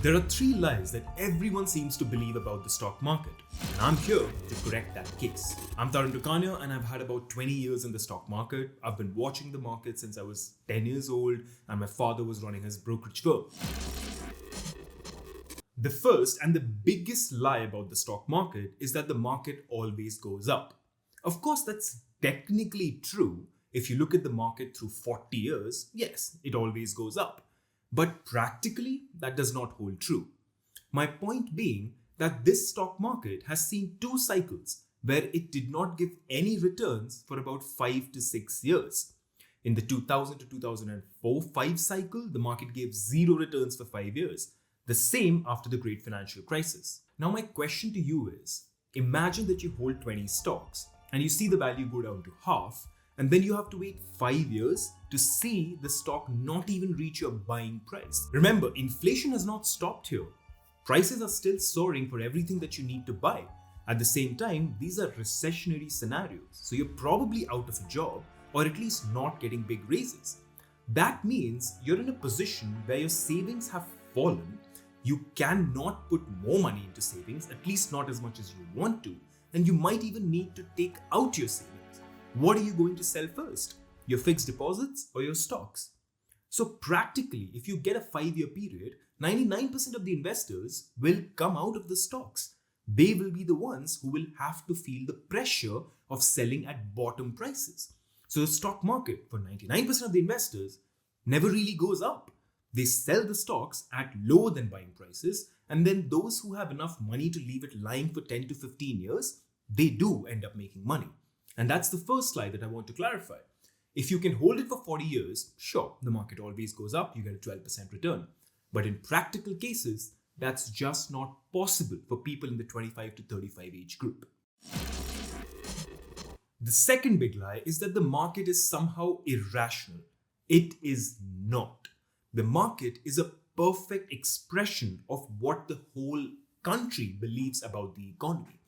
There are three lies that everyone seems to believe about the stock market, and I'm here to correct that case. I'm Tarun Tukania, and I've had about 20 years in the stock market. I've been watching the market since I was 10 years old, and my father was running his brokerage firm. The first and the biggest lie about the stock market is that the market always goes up. Of course, that's technically true. If you look at the market through 40 years, yes, it always goes up. But practically, that does not hold true. My point being that this stock market has seen two cycles where it did not give any returns for about 5 to 6 years. In the 2000 to 2004-5 cycle, the market gave zero returns for 5 years. The same after the great financial crisis. Now my question to you is, imagine that you hold 20 stocks and you see the value go down to half, and then you have to wait 5 years to see the stock not even reach your buying price. Remember, inflation has not stopped here. Prices are still soaring for everything that you need to buy. At the same time, these are recessionary scenarios, so you're probably out of a job or at least not getting big raises. That means you're in a position where your savings have fallen, you cannot put more money into savings, at least not as much as you want to, and you might even need to take out your savings. What are you going to sell first? Your fixed deposits or your stocks? So practically, if you get a 5-year period, 99% of the investors will come out of the stocks. They will be the ones who will have to feel the pressure of selling at bottom prices. So the stock market for 99% of the investors never really goes up. They sell the stocks at lower than buying prices, and then those who have enough money to leave it lying for 10 to 15 years, they do end up making money. And that's the first slide that I want to clarify. If you can hold it for 40 years, sure, the market always goes up, you get a 12% return. But in practical cases, that's just not possible for people in the 25 to 35 age group. The second big lie is that the market is somehow irrational. It is not. The market is a perfect expression of what the whole country believes about the economy.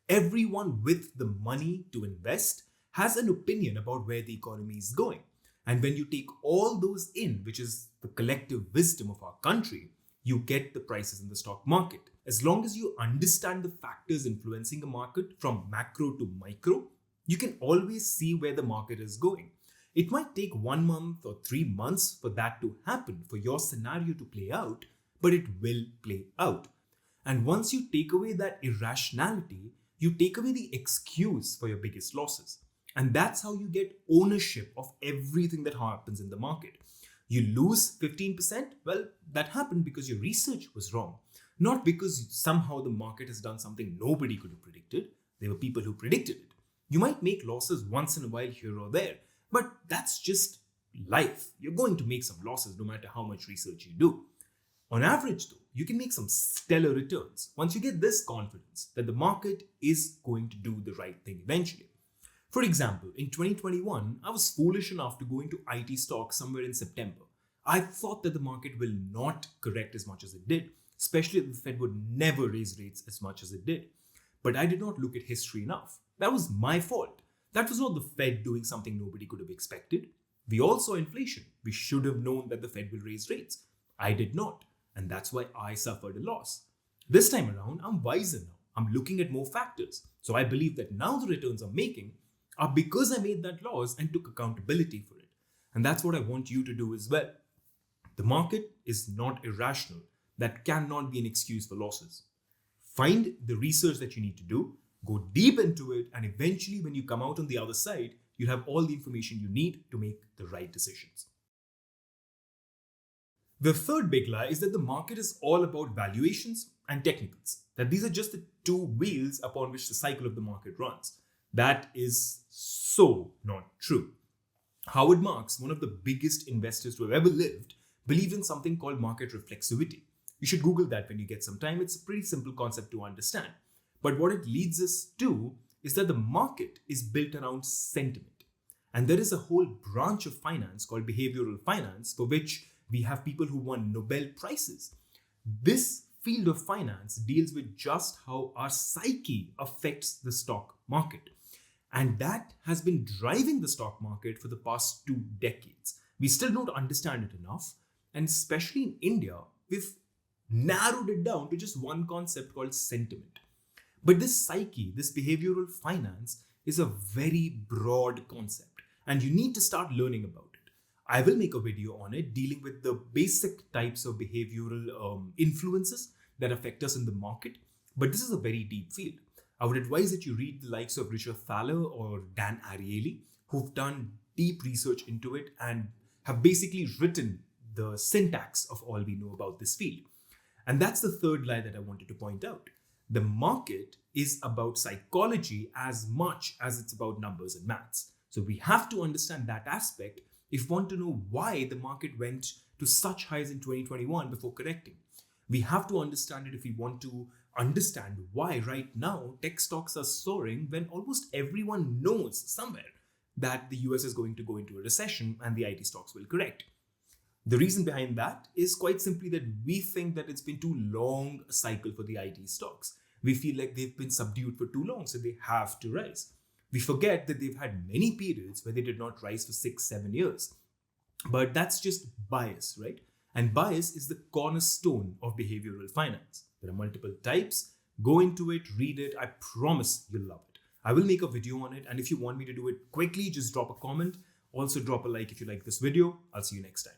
Everyone with the money to invest has an opinion about where the economy is going. And when you take all those in, which is the collective wisdom of our country, you get the prices in the stock market. As long as you understand the factors influencing a market from macro to micro, you can always see where the market is going. It might take 1 month or 3 months for that to happen, for your scenario to play out, but it will play out. And once you take away that irrationality, you take away the excuse for your biggest losses. And that's how you get ownership of everything that happens in the market. You lose 15%, well, that happened because your research was wrong. Not because somehow the market has done something nobody could have predicted. There were people who predicted it. You might make losses once in a while here or there, but that's just life. You're going to make some losses no matter how much research you do. On average though, you can make some stellar returns once you get this confidence that the market is going to do the right thing eventually. For example, in 2021, I was foolish enough to go into IT stocks somewhere in September. I thought that the market will not correct as much as it did, especially that the Fed would never raise rates as much as it did. But I did not look at history enough. That was my fault. That was not the Fed doing something nobody could have expected. We all saw inflation. We should have known that the Fed will raise rates. I did not. And that's why I suffered a loss. This time around, I'm wiser now. I'm looking at more factors. So I believe that now the returns I'm making are because I made that loss and took accountability for it. And that's what I want you to do as well. The market is not irrational. That cannot be an excuse for losses. Find the research that you need to do, go deep into it, and eventually when you come out on the other side, you'll have all the information you need to make the right decisions. The third big lie is that the market is all about valuations and technicals, that these are just the two wheels upon which the cycle of the market runs. That is so not true. Howard Marks, one of the biggest investors to have ever lived, believed in something called market reflexivity. You should Google that when you get some time. It's a pretty simple concept to understand. But what it leads us to is that the market is built around sentiment. And there is a whole branch of finance called behavioral finance, for which we have people who won Nobel Prizes. This field of finance deals with just how our psyche affects the stock market. And that has been driving the stock market for the past 2 decades. We still don't understand it enough. And especially in India, we've narrowed it down to just one concept called sentiment. But this psyche, this behavioral finance, is a very broad concept, and you need to start learning about it. I will make a video on it dealing with the basic types of behavioral influences that affect us in the market, but this is a very deep field. I would advise that you read the likes of Richard Thaler or Dan Ariely, who've done deep research into it and have basically written the syntax of all we know about this field. And that's the third lie that I wanted to point out. The market is about psychology as much as it's about numbers and maths. So we have to understand that aspect if we want to know why the market went to such highs in 2021 before correcting. We have to understand it if we want to understand why right now tech stocks are soaring when almost everyone knows somewhere that the US is going to go into a recession and the IT stocks will correct. The reason behind that is quite simply that we think that it's been too long a cycle for the IT stocks. We feel like they've been subdued for too long, so they have to rise. We forget that they've had many periods where they did not rise for 6-7 years. But that's just bias, right? And bias is the cornerstone of behavioral finance. There are multiple types. Go into it, read it. I promise you'll love it. I will make a video on it, and if you want me to do it quickly, just drop a comment. Also drop a like if you like this video. I'll see you next time.